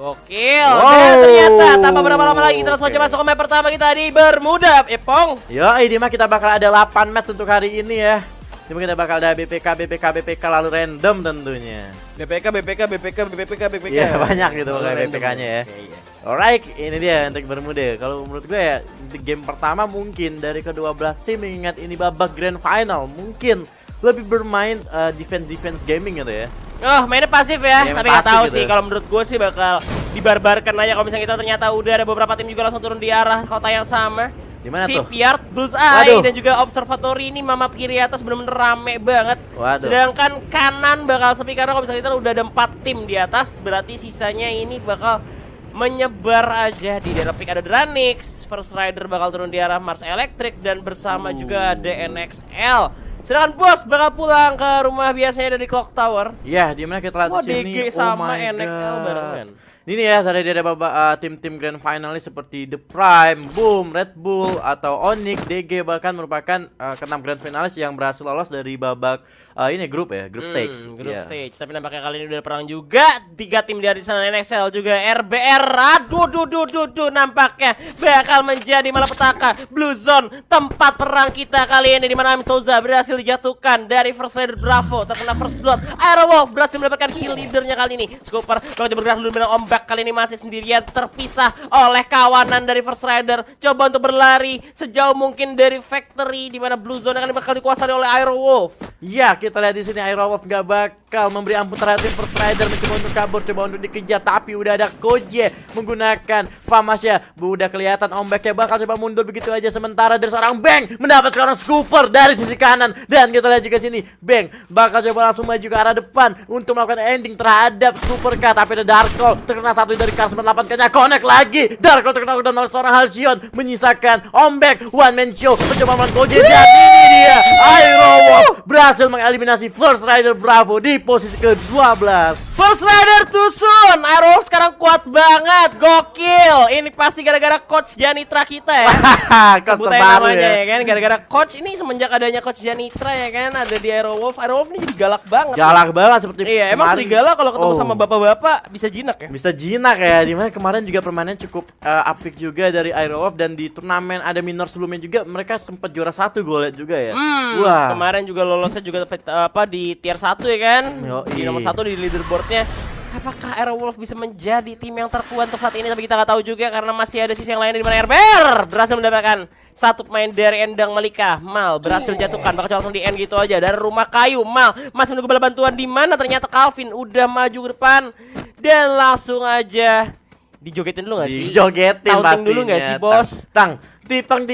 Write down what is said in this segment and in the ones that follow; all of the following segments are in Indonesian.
Gokil. Dan ternyata tanpa berapa lama lagi kita langsung aja masuk ke map pertama kita di Bermuda, Epong. Yo, ini mah kita bakal ada 8 match untuk hari ini ya. Ini kita bakal ada BPK lalu random tentunya. BPK. Iya, banyak gitu pokoknya BPK-nya ya. Iya. Alright, ini dia untuk Bermuda. Kalau menurut gue ya, di game pertama mungkin dari kedua belas tim mengingat ini babak grand final, mungkin lebih bermain defense gaming gitu ya. Oh, mainnya pasif ya, tapi nggak pasif tahu gitu. sih. Kalau menurut gue sih bakal dibarbarkan aja kalau misalnya kita ternyata udah ada beberapa tim juga langsung turun di arah kota yang sama. Dimana tuh? Shipyard, Bullseye, Waduh. dan juga Observatory ini map kiri atas bener-bener rame banget. Waduh. Sedangkan kanan bakal sepi karena kalau misalnya kita udah ada 4 tim di atas, berarti sisanya ini bakal menyebar aja di daerah pick. Ada Dranix, First Rider bakal turun di arah Mars Electric, dan bersama juga ada NXL. Sedangkan Bos bakal pulang ke rumah biasanya dari Clock Tower. Iya, di mana kita lihat Wah, di sini. DG sama my NXL God. barengan. Ini ya, tadi ada tim-tim grand finalis seperti The Prime, Boom, Red Bull, atau Onyx, DG bahkan merupakan ke-6 grand finalis yang berhasil lolos dari babak ini grup ya, grup stage. Grup Iya. stage. Tapi nampaknya kali ini udah perang juga. 3 tim dari sana NXL juga RBR. Aduh, nampaknya bakal menjadi malapetaka. Blue Zone, tempat perang kita kali ini, di mana Ami Souza berhasil dijatuhkan dari First Rider Bravo, terkena First Blood. Aerowolf berhasil mendapatkan kill leadernya kali ini. Scooper bakal bergerak dulu dengan ombak, kali ini masih sendirian terpisah oleh kawanan dari First Rider. Coba untuk berlari sejauh mungkin dari factory, di mana Blue Zone akan bakal dikuasai oleh Aerowolf. Ya, kita lihat di sini Aerowolf gak bakal memberi ampun terhadap tim First Rider, mencoba untuk kabur, coba untuk dikejar, tapi udah ada Koje menggunakan Famasya. Udah kelihatan ombaknya bakal coba mundur begitu aja, sementara dari seorang Bang mendapat seorang Scooper dari sisi kanan, dan kita lihat juga sini Bang bakal coba langsung maju ke arah depan untuk melakukan ending terhadap Super K, tapi ada Darko terkena satu dari Kar 98, kayaknya connect lagi. Darko terkena udah oleh seorang Halcyon, menyisakan ombak one man show mencoba melawan Koje, dan ini dia Aerowolf berhasil mengeliminasi First Rider Bravo di posisi ke-12. First Rider Tusun, Aerowolf sekarang kuat banget, gokil. Ini pasti gara-gara Coach Janitra kita ya. Coach Sebut aja terbaru namanya ya. ya kan, gara-gara Coach ini semenjak adanya Coach Janitra ya kan, ada di Aerowolf. Aerowolf ini jadi galak banget. Galak banget seperti Iya, emang kemarin. serigala kalau ketemu Oh. sama bapak-bapak bisa jinak ya. Bisa jinak ya, dimana kemarin juga permainan cukup apik juga dari Aerowolf, dan di turnamen ada minor sebelumnya juga mereka sempat juara 1 gue lihat juga ya. Wah. Kemarin juga lolosnya juga di tier 1 ya kan. Yoi. Di nomor 1 di leaderboardnya. Apakah Aerowolf bisa menjadi tim yang terkuat untuk saat ini? Tapi kita nggak tahu juga karena masih ada sisi yang lain, di mana RBR berhasil mendapatkan satu pemain dari Endang Malika. Mal berhasil jatuhkan, bakal langsung di end gitu aja dari rumah kayu. Mal masih menunggu bala bantuan, di mana ternyata Calvin udah maju ke depan dan langsung aja dijogetin dulu nggak sih? Dijogetin Taunting pastinya. dulu nggak sih, Bos? Tipang.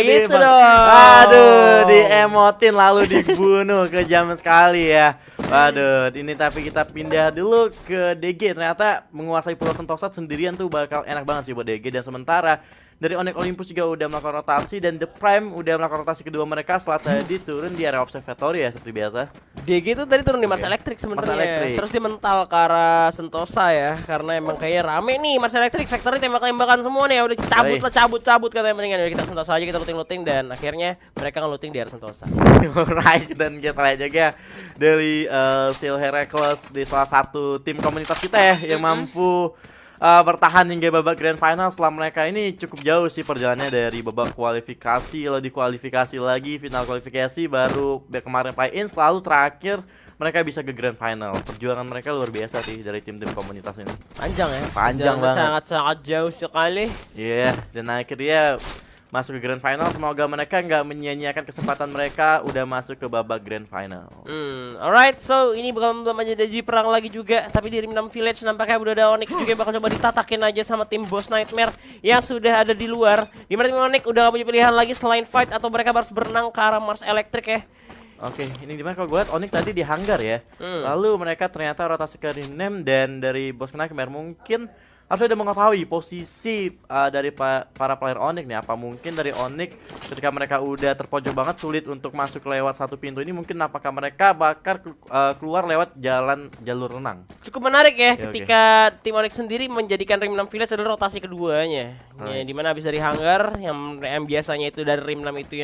Gitu dong. Aduh, diemotin lalu dibunuh, kejam sekali ya. Waduh, ini tapi kita pindah dulu ke DG. Ternyata menguasai Pulau Sentosa sendirian tuh bakal enak banget sih buat DG. Dan sementara dari Onyx Olympus juga udah melakukan rotasi, dan The Prime udah melakukan rotasi kedua mereka setelah tadi turun di area observatory ya seperti biasa. DG itu tadi turun di Mars Electric Mars sebenarnya. Electric. Terus dia mental ke arah Sentosa ya, karena emang kayaknya rame nih Mars Electric Factory, tembak-tembakan semua nih. Udah cabut katanya, mendingan kita Sentosa aja, kita looting dan akhirnya mereka nge-looting di area Sentosa. Right, dan kita lihat juga dari Seal Heracles di salah satu tim komunitas kita ya yang mampu bertahan hingga babak grand final. Setelah mereka ini cukup jauh sih perjalanannya dari babak kualifikasi, lalu dikualifikasi lagi, final kualifikasi, baru kemarin play-in, selalu terakhir mereka bisa ke grand final. Perjuangan mereka luar biasa sih dari tim-tim komunitas ini. Panjang ya? Panjang banget. Sangat-sangat jauh sekali. Iya, dan akhirnya masuk ke grand final. Semoga mereka nggak menyia-nyiakan kesempatan mereka udah masuk ke babak grand final. Alright, so ini belum aja jadi perang lagi juga. Tapi di Rim 6 Village nampaknya udah ada Onyx juga bakal coba ditatakin aja sama tim Boss Nightmare yang sudah ada di luar. Dimana tim Onyx udah gak punya pilihan lagi selain fight, atau mereka harus berenang ke arah Mars Electric ya. Oke, ini dimana kalau gue lihat Onyx tadi di hanggar ya. Lalu mereka ternyata rotasi ke Rim 6, dan dari Boss Nightmare mungkin harusnya udah mengetahui posisi dari para player Onyx nih. Apa mungkin dari Onyx ketika mereka udah terpojok banget sulit untuk masuk lewat satu pintu ini, mungkin apakah mereka bakal keluar lewat jalur renang? Cukup menarik ya Oke, ketika tim Onyx sendiri menjadikan Rim 6 Village adalah rotasi keduanya. Ya, dimana habis dari hangar yang biasanya itu dari Rim 6 itu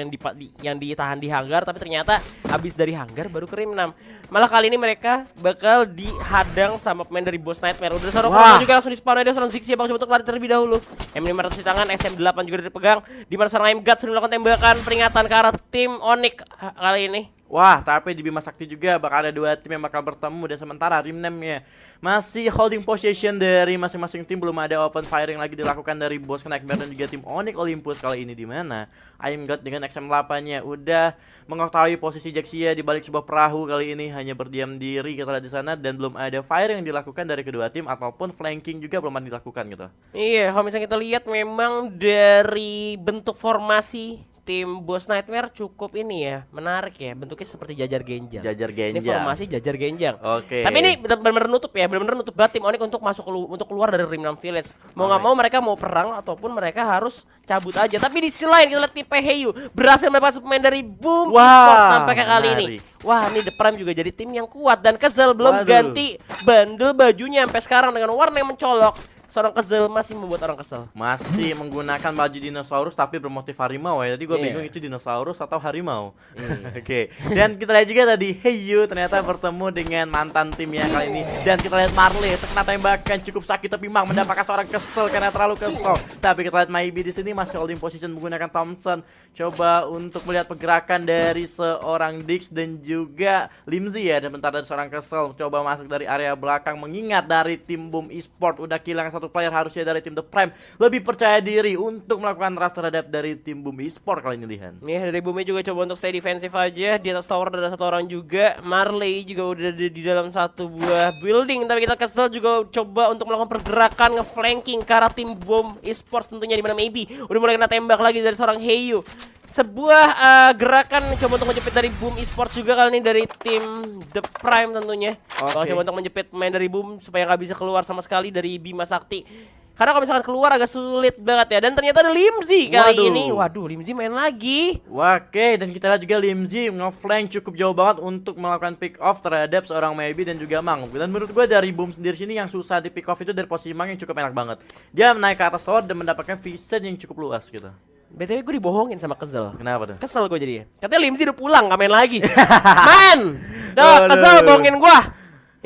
yang ditahan di hangar, tapi ternyata habis dari hangar baru ke Rim 6. Malah kali ini mereka bakal dihadang sama pemain dari Boss Nightmare. Udah seorang Chrono juga langsung di-spawn aja, seorang Ziggs bakal coba untuk lari terlebih dahulu. M500 di tangan, SM8 juga dipegang. Di mana seorang M-God sudah melakukan tembakan peringatan ke arah tim Onyx kali ini. Wah, tapi di Bima Sakti juga bakal ada 2 tim yang bakal bertemu, dan sementara Rimnem-nya masih holding position dari masing-masing tim. Belum ada open firing lagi dilakukan dari Boss Nightmare dan juga tim Onyx Olympus kali ini, di mana I'm God dengan XM8-nya udah mengetahui posisi Jaxia di balik sebuah perahu kali ini, hanya berdiam diri kita lihat di sana, dan belum ada firing yang dilakukan dari kedua tim ataupun flanking juga belum ada dilakukan gitu. Iya, kalau misalnya kita lihat memang dari bentuk formasi tim Boss Nightmare cukup ini ya, menarik ya, bentuknya seperti jajar genjang. Jajar Ini genjang. formasi jajar genjang. Oke. Tapi ini benar-benar nutup ya, benar-benar nutup banget tim Onyx untuk untuk keluar dari Rim 6 Village. Mau nggak mau mereka mau perang ataupun mereka harus cabut aja. Tapi di sisi lain kita lihat tim Heyu berhasil melepas pemain dari Boom Esports tampaknya kali ini. Wah, ini The Prime juga jadi tim yang kuat dan Kezel belum ganti bandel bajunya sampai sekarang dengan warna yang mencolok. Seorang Kezel masih membuat orang kesel. Masih menggunakan baju dinosaurus tapi bermotif harimau ya. Jadi gue bingung itu dinosaurus atau harimau. Oke. Dan kita lihat juga tadi Heyu ternyata bertemu dengan mantan timnya kali ini. Dan kita lihat Marley terkena tembakan cukup sakit, tapi Mang mendapatkan seorang kesel karena terlalu kesel. Tapi kita lihat Maybe di sini masih holding position menggunakan Thompson. Coba untuk melihat pergerakan dari seorang Dix dan juga Limzy ya. Dan bentar dari seorang kesel coba masuk dari area belakang, mengingat dari tim Boom Esports udah kehilangan satu player, harusnya dari tim The Prime lebih percaya diri untuk melakukan rush terhadap dari tim Boom Esports kali ini, Lihan. Nih dari Boomnya juga coba untuk stay defensif aja. Di atas tower ada satu orang juga. Marley juga udah di dalam satu buah building. Tapi kita kesel juga coba untuk melakukan pergerakan nge-flanking ke arah tim Boom Esports tentunya, dimana Maybe udah mulai kena tembak lagi dari seorang Heyu. Sebuah gerakan coba untuk menjepit dari Boom Esports juga kali ini dari tim The Prime tentunya. Kalau coba untuk menjepit main dari Boom supaya nggak bisa keluar sama sekali dari Bima Sakti. Karena kalau misalkan keluar agak sulit banget ya. Dan ternyata ada Limzy kali ini. Waduh, Limzy main lagi. Oke, dan kita lihat juga Limzy nge-flank cukup jauh banget untuk melakukan pick off terhadap seorang Maybe dan juga Mang. Dan menurut gue dari Boom sendiri sini yang susah di pick off itu dari posisi Mang yang cukup enak banget. Dia naik ke atas tower dan mendapatkan vision yang cukup luas gitu. BTW gue dibohongin sama Kezel. Kenapa tuh? Kesel gue jadinya. Katanya Limzy udah pulang, gak main lagi. Man! Kesel bohongin gue.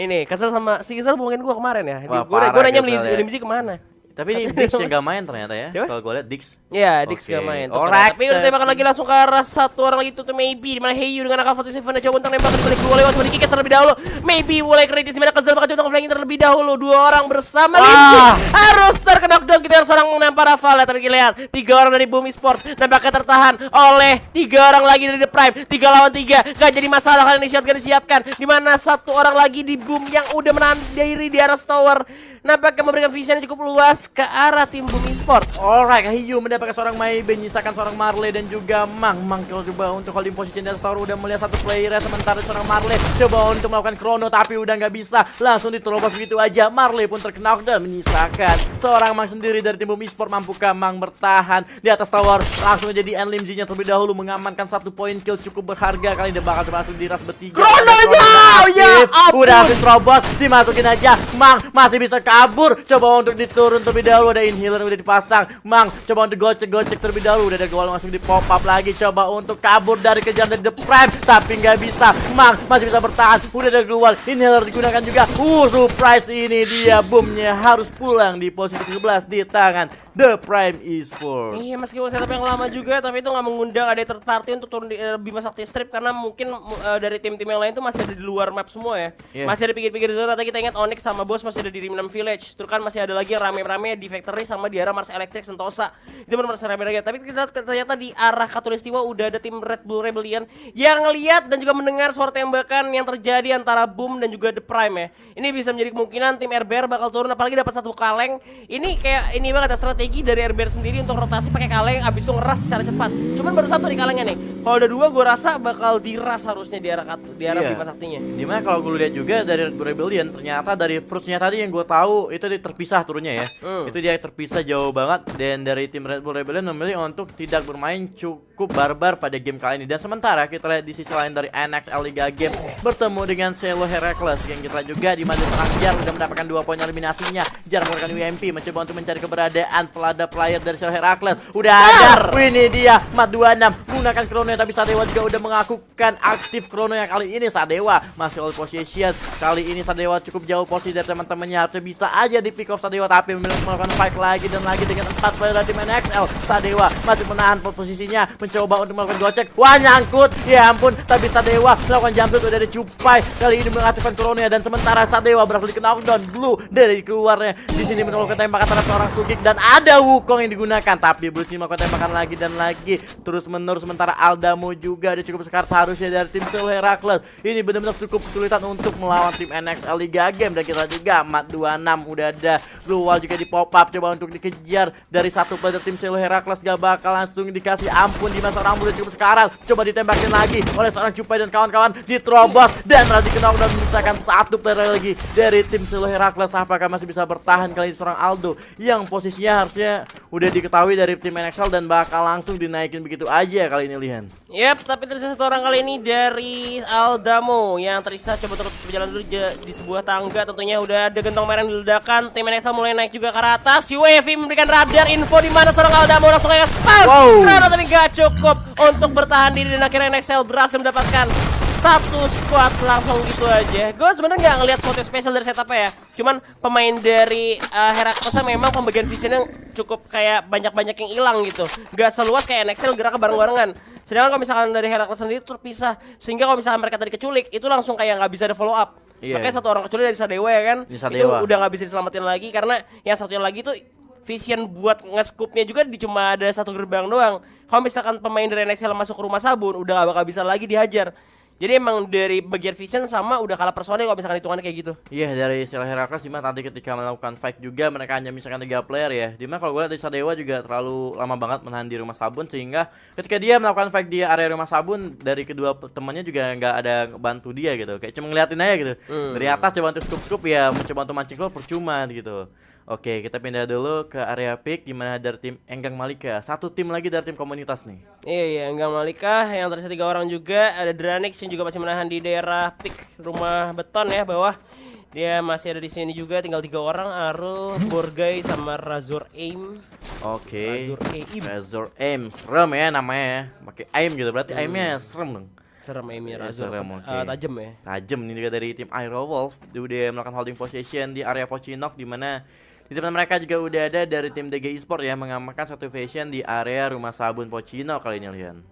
Ini kesel sama si Kezel bohongin gue kemarin ya. Gue nanya Limzy kemana. Tapi ini Dix yang gak main ternyata ya. Kalau gue lihat Dix. Iya, Dix gak main. Tapi udah tembakan lagi langsung ke arah satu orang lagi tuh Maybe, di mana Heyu dengan AK-47 coba untuk nembak di balik dua lewat coba dikikis terlebih dahulu. Maybe mulai kritis, di mana Kezel bakal coba untuk flanking terlebih dahulu. Dua orang bersama Limzy harus terkena knockdown. Kita harus orang menempar Rafael, tapi kita lihat 3 orang dari Boom Esports nampaknya tertahan oleh 3 orang lagi dari The Prime. 3 lawan 3 gak jadi masalah kali ini. Shotgun disiapkan, di mana satu orang lagi di Boom yang udah menahan diri di atas tower nampaknya memberikan vision yang cukup luas ke arah tim Boom Esports. Alright, Heyu mendapatkan seorang Maybe, menyisakan seorang Marley dan juga Mang. Mang coba untuk holding position di atas tower, udah melihat satu player, sementara seorang Marley coba untuk melakukan chrono tapi udah nggak bisa, langsung diterobos begitu aja. Marley pun terkena dan menyisakan seorang Mang sendiri dari tim Boom Esports. Mampukah Mang bertahan di atas tower? Langsung jadi Limzy-nya terlebih dahulu mengamankan 1 poin kill cukup berharga kali ini. Bakal berhasil diras bertiga. Chrononya! Ya ampun! Udah habis terobos, dimasukin aja. Mang masih bisa kabur, coba untuk diturun terlebih dahulu. Ada inhaler udah dipasang. Mang coba untuk gocek terlebih dahulu. Udah ada gol langsung di pop up lagi. Coba untuk kabur dari kejaran dari The Prime tapi nggak bisa. Mang masih bisa bertahan. Udah ada gol, inhaler digunakan juga. Surprise, ini dia Boomnya harus pulang di posisi 17 di tangan The Prime Esports. Iya, meskipun setup yang lama juga, tapi itu nggak mengundang ada third party untuk turun di Bima Sakti Strip karena mungkin dari tim-tim yang lain tuh masih ada di luar map semua ya. Masih ada pinggir-pinggir zona. Tadi kita ingat Onyx sama Boss masih ada di Rim 6 Village. Terus kan masih ada lagi yang rame-rame di Factory sama di arah Mars Electric Sentosa. Itu benar-benar rame lagi. Tapi kita ternyata di arah Khatulistiwa udah ada tim Red Bull Rebellion yang ngelihat dan juga mendengar suara tembakan yang terjadi antara Boom dan juga The Prime ya. Ini bisa menjadi kemungkinan tim RBR bakal turun, apalagi dapat 1 kaleng. Ini kayak ini banget ya, strategi strategi dari RBR sendiri untuk rotasi pakai kaleng abis itu ngeras secara cepat. Cuman baru satu di kalengnya nih. Kalau ada dua gue rasa bakal diras harusnya di arah Bima Saktinya. Dimana kalau gue lihat juga dari Red Bull Rebellion ternyata dari fruitsnya tadi yang gue tahu itu terpisah turunnya ya. Itu dia terpisah jauh banget, dan dari tim Red Bull Rebellion memilih untuk tidak bermain cukup barbar pada game kali ini. Dan sementara kita lihat di sisi lain dari NXL Liga Game bertemu dengan Selo Heracles yang kita lihat juga di mana Terang Jar sudah mendapatkan 2 poin eliminasinya. Jar menggunakan UMP mencoba untuk mencari keberadaan pelada player dari Selo Heracles. Udah ada, ini dia Mat 26 menggunakan Chrono, tapi Sadewa juga udah mengakukan aktif Chrono yang kali ini Sadewa masih all position. Kali ini Sadewa cukup jauh posisi dari teman-temannya, harusnya bisa aja di pick off Sadewa, tapi memilih melakukan fight lagi dan lagi dengan 4 player dari tim NXL. Sadewa masih menahan posisinya, mencoba untuk melakukan gocek. Wah, nyangkut, ya ampun, tapi Sadewa melakukan jumpsuit udah dicupai. Kali ini mengaktifkan Chrono dan sementara Sadewa berhasil di knockdown. Blue dari keluarnya di sini menolak tembakan terhadap seorang Sugik, dan ada Wukong yang digunakan, tapi Blue Team melakukan tembakan lagi dan lagi terus menerus. Sementara Aldamo juga ada cukup sekar harusnya dari tim Selo Heracles. Ini benar-benar cukup kesulitan untuk melawan tim NXL Liga Game. Dan kita juga Mat 26 udah ada Blue Wall juga di pop up, coba untuk dikejar dari satu player tim Selo Heracles, gak bakal langsung dikasih ampun di masa orang muda cukup sekarang. Coba ditembakin lagi oleh seorang Cupai dan kawan-kawan, diterobos dan berarti kenal dan memisahkan satu player lagi dari tim Selo Heracles. Apakah masih bisa bertahan kali ini seorang Aldo yang posisinya harusnya udah diketahui dari tim NXL dan bakal langsung dinaikin begitu aja kali ini, Lihan. Yap, tapi tersisa satu orang kali ini dari Aldamo yang tersisa coba terus berjalan dulu di sebuah tangga. Tentunya udah ada gentong merah yang diledakan. Tim NXL mulai naik juga ke atas. UAV memberikan radar info di mana seorang Aldamo langsung kayak spam. Tapi gak cukup untuk bertahan diri, dan akhirnya NXL berhasil mendapatkan satu squad langsung gitu aja. Gue sebenarnya nggak ngelihat sesuatu spesial dari setupnya ya. Cuman pemain dari Heracles memang pembagian visionnya cukup kayak banyak-banyak yang hilang gitu. Gak seluas kayak NXL geraknya bareng-barengan. Sedangkan kalau misalkan dari Heracles sendiri terpisah, sehingga kalau misalkan mereka tadi keculik itu langsung kayak nggak bisa ada follow up. Makanya satu orang keculik dari Sadewa ya kan. Itu udah nggak bisa diselamatin lagi karena yang satunya lagi tuh vision buat nge-scoopnya juga cuma ada satu gerbang doang. Kalau misalkan pemain dari NXL masuk ke rumah sabun udah gak bakal bisa lagi dihajar. Jadi emang dari bagian vision sama udah kalah personil kalau misalkan hitungannya kayak gitu. Iya, dari Selo Heracles dimana tadi ketika melakukan fight juga mereka hanya misalkan 3 player ya. Dimana kalau gue lihat dari Sadewa juga terlalu lama banget menahan di rumah sabun, sehingga ketika dia melakukan fight di area rumah sabun dari kedua temannya juga nggak ada bantu dia gitu. Kayak cuma ngeliatin aja gitu. Dari atas coba untuk scoop ya, mencoba untuk mancing keluar percuma gitu. Oke, kita pindah dulu ke area pick dimana dari tim Enggang Malika. Satu tim lagi dari tim komunitas nih. Iya, Enggang Malika yang tersisa 3 orang juga. Ada Dranix yang juga masih menahan di daerah pick rumah beton ya bawah. Dia masih ada di sini juga, tinggal 3 orang, Arul, Borgai sama Razor Aim. Oke. Razor Aim. Serem ya namanya ya. Pakai aim gitu berarti aimnya serem dong. Serem aimnya Razor. Tajam ya. Tajam ini juga dari tim Aerowolf. Dia udah melakukan holding position di area Pochinok, di mana di depan mereka juga udah ada dari tim DG Esport ya mengamankan satu fashion di area rumah sabun Pochinok kali ini, Lian.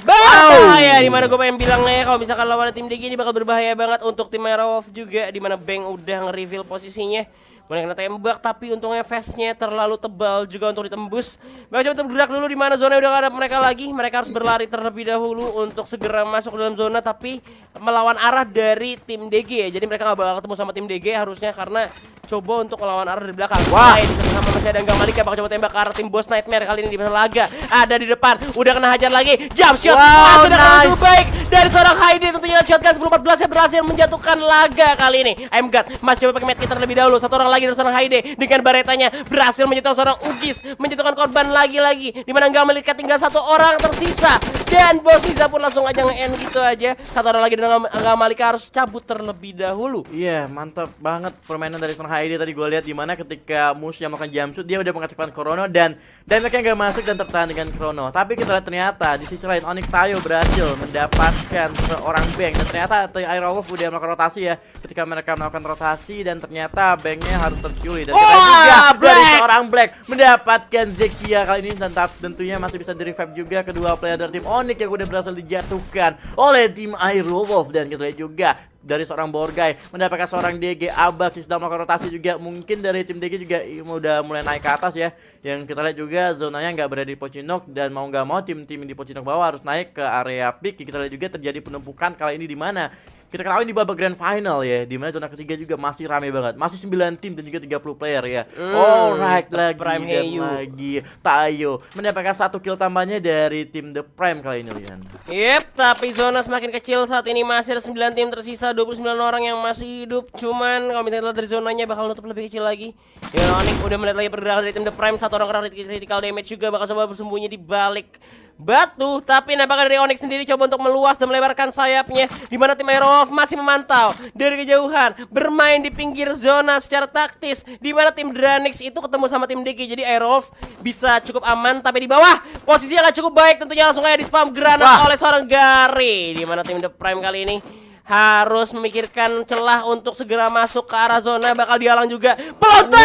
Bahaya, dimana gue pengen bilangnya kalau misalkan lawan tim DG ini bakal berbahaya banget untuk tim Aerowolf juga, dimana Bang udah nge-reveal posisinya. Mulai kena tembak, tapi untungnya vestnya terlalu tebal juga untuk ditembus. Bakal coba bergerak dulu di mana zona udah gak ada mereka lagi. Mereka harus berlari terlebih dahulu untuk segera masuk ke dalam zona, tapi melawan arah dari tim DG ya. Jadi mereka gak bakal ketemu sama tim DG harusnya karena coba untuk melawan arah dari belakang. Wah, di sana masih ada Enggang Malika bakal coba tembak ke arah tim Boss Nightmare kali ini di mana Laga ada di depan. Udah kena hajar lagi. Jump shot masih nice. Baik dari seorang Heidi, tentunya shotgun 10-14 yang berhasil menjatuhkan Laga kali ini. I'm God masih coba pakai medkit terlebih dahulu. Satu orang lagi dari seorang Heidi dengan baretanya berhasil menjatuhkan seorang Ugis, menjatuhkan korban lagi-lagi. Di mana Enggang Malika tinggal 1 orang tersisa dan Boss Liza pun langsung aja nge-end gitu aja. 1 orang lagi dengan Enggang Malika harus cabut terlebih dahulu. Iya, mantap banget permainan dari seorang Heidi tadi gue lihat, dimana ketika musuh yang melakukan jumpsuit dia udah mengaktifkan Chrono dan mereka nggak masuk dan tertahan dengan Chrono. Tapi kita lihat ternyata di sisi lain Onyx Tayo berhasil mendapatkan seorang Bang, dan ternyata Aerowolf udah melakukan rotasi ya. Ketika mereka melakukan rotasi dan ternyata Bangnya harus tercuri, dan kita juga dari seorang Black mendapatkan Zexia kali ini, dan tentunya masih bisa di revive juga kedua player dari tim Onyx yang udah berhasil dijatuhkan oleh tim Aerowolf. Dan kita lihat juga dari seorang Borgai mendapatkan seorang DG Abak yang sedang melakukan rotasi juga. Mungkin dari tim DG juga udah mulai naik ke atas ya. Yang kita lihat juga zonanya nggak berada di Pochinok, dan mau nggak mau tim-tim di Pochinok bawah harus naik ke area pick. Kita lihat juga terjadi penumpukan kali ini di mana kita ketahui di babak grand final ya, di mana zona ketiga juga masih rame banget, masih 9 tim dan juga 30 player ya. Alright, lagi Prime dan Heyu. lagi Tayo mendapatkan 1 kill tambahnya dari tim The Prime kali ini, Lian. Yep, tapi zona semakin kecil saat ini, masih ada 9 tim tersisa, 29 orang yang masih hidup. Cuman kalau kita lihat dari zonanya bakal nutup lebih kecil lagi. Ya, Onyx udah melihat lagi pergerakan dari tim The Prime, 1 orang kena critical damage juga, bakal coba bersembunyi di balik batu, tapi nampaknya dari Onyx sendiri coba untuk meluas dan melebarkan sayapnya, di mana tim Aerowolf masih memantau dari kejauhan, bermain di pinggir zona secara taktis, di mana tim Dranix itu ketemu sama tim Deki, jadi Aerowolf bisa cukup aman. Tapi di bawah posisinya nggak cukup baik, tentunya langsung aja di spam granat oleh seorang Gary, di mana tim The Prime kali ini harus memikirkan celah untuk segera masuk ke arah zona. Bakal dihalang juga pelontar.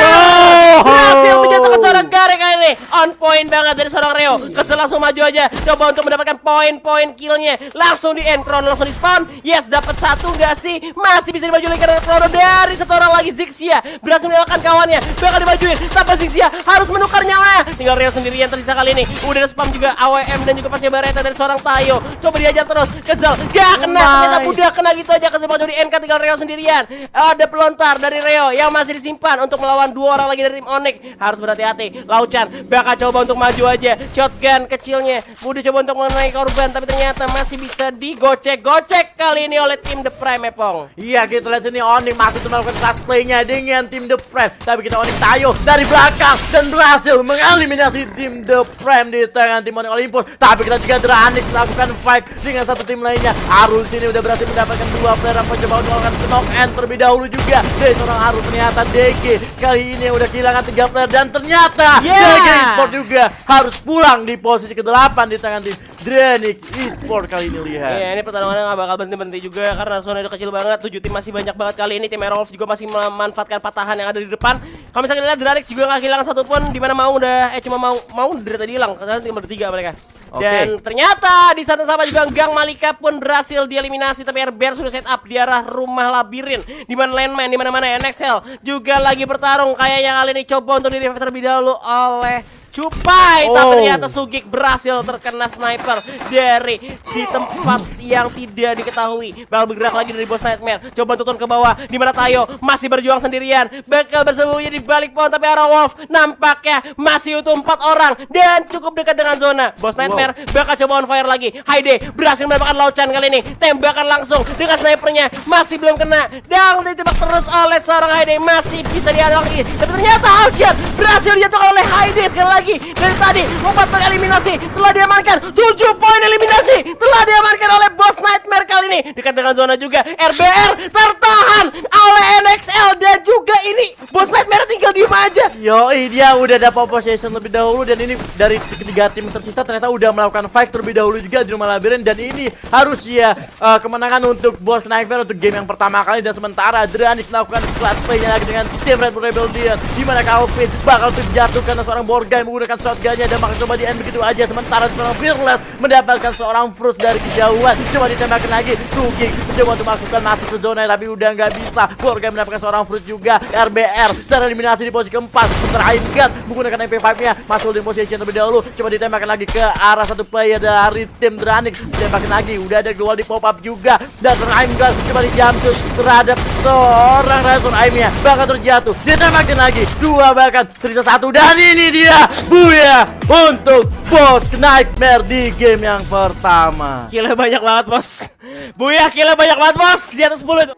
Berhasil menjatuhkan seorang Gary kali ini. On point banget dari seorang Reo. Kesel langsung maju aja, coba untuk mendapatkan poin-poin killnya. Langsung di end, Chrono langsung di spawn. Yes, dapat 1 nggak sih? Masih bisa dimaju lagi karena Chrono dari 1 orang lagi. Zixia berhasil melewatkan kawannya, bakal dimajuin, tapi Zixia harus menukar nyawa. Tinggal Reo sendirian tersisa kali ini. Udah ada spam juga AWM dan juga pasti Bareta dari seorang Tayo. Coba diajar terus, Kesel gak kena, ternyata udah kena gitu aja. Kesempatan di NK, tinggal Reo sendirian. Ada pelontar dari Reo yang masih disimpan untuk melawan 2 orang lagi dari tim Onyx. Harus berhati-hati. Laucan bakal coba untuk maju aja. Shotgun kecilnya udah coba untuk mengenai korban, tapi ternyata masih bisa digocek-gocek kali ini oleh tim The Prime, Epong. Iya, kita lihat sini Onyx masih terus melakukan class play-nya dengan tim The Prime, tapi kita Onyx Tayo dari belakang dan berhasil mengeliminasi tim The Prime di tangan tim Onyx Olympus. Tapi kita juga Dranix melakukan fight dengan 1 tim lainnya. Arul sini udah berhasil mendapatkan 2 player yang mencoba untuk melakukan knock end terlebih dahulu juga dari seorang Arul. Ternyata DG kali ini udah kehilangan 3 player dan ternyata DG Esport juga harus pulang di posisi ke-8 di tangan tim Dranix Esport kali ini, lihat. Iya, ini pertarungannya nggak bakal berhenti-berhenti juga karena zona udah kecil banget. 7 tim masih banyak banget kali ini. Tim Aerowolf juga masih memanfaatkan patahan yang ada di depan. Kalau misalnya kita lihat Dranix juga nggak kehilangan 1 pun, di mana mau udah cuma mau dari tadi hilang karena tim bertiga mereka. Dan ternyata di saat yang sama juga Gang Malika pun berhasil dieliminasi, tapi RBR sudah set up di arah rumah labirin, di mana landmine, di mana-mana NXL juga lagi bertarung. Kayaknya kali ini coba untuk di-revive terlebih dahulu oleh Cupai, tapi ternyata Sugik berhasil terkena sniper dari di tempat yang tidak diketahui. Bakal bergerak lagi dari Boss Nightmare, coba turun ke bawah, di mana Tayo masih berjuang sendirian, bakal bersembunyi di balik pohon, tapi Aerowolf nampaknya masih utuh 4 orang dan cukup dekat dengan zona. Boss Nightmare bakal coba on fire lagi. Haide berhasil mendapatkan laucan kali ini, tembakan langsung dengan snipernya masih belum kena, dan ditembak terus oleh seorang Haide, masih bisa dihalang lagi, tapi ternyata Alshian berhasil dijatuhkan oleh Haide sekali lagi. Dari tadi 4 poin eliminasi telah diamankan, 7 poin eliminasi telah diamankan oleh Boss Nightmare kali ini. Dekat dengan zona juga RBR tertahan oleh NXL, dan juga ini Boss Nightmare tinggal diem aja. Yoi, dia udah dapat possession lebih dahulu, dan ini dari ketiga tim tersisa ternyata udah melakukan fight terlebih dahulu juga di rumah labirin, dan ini harus ya kemenangan untuk Boss Nightmare untuk game yang pertama kali. Dan sementara Dranix melakukan class play-nya lagi dengan tim Red Bull Rebellion, di mana Calvin bakal terjatuh karena seorang Borgai menggunakan shotgunnya dan bakal coba di end begitu aja. Sementara seorang Fearless mendapatkan seorang Frust dari kejauhan, coba ditembakkan lagi. Sugik mencoba untuk masuk ke zona, tapi udah nggak bisa. Borgai mendapatkan seorang Frust juga. RBR tereliminasi di posisi keempat. Sementara Aimgat menggunakan MP5-nya masuk di posisi terlebih dahulu, coba ditembakkan lagi ke arah 1 player dari tim Dranix. Ditembakkan lagi, udah ada dual di pop up juga, dan Aimgat coba dijamsut terhadap seorang Razor. Aimnya bakal terjatuh, ditembakkan lagi 2, bahkan tersisa 1, dan ini dia Buya untuk Boss Nightmare di game yang pertama. Killer banyak banget, Bos. Buya, killer banyak banget, Bos. Di atas 10 itu.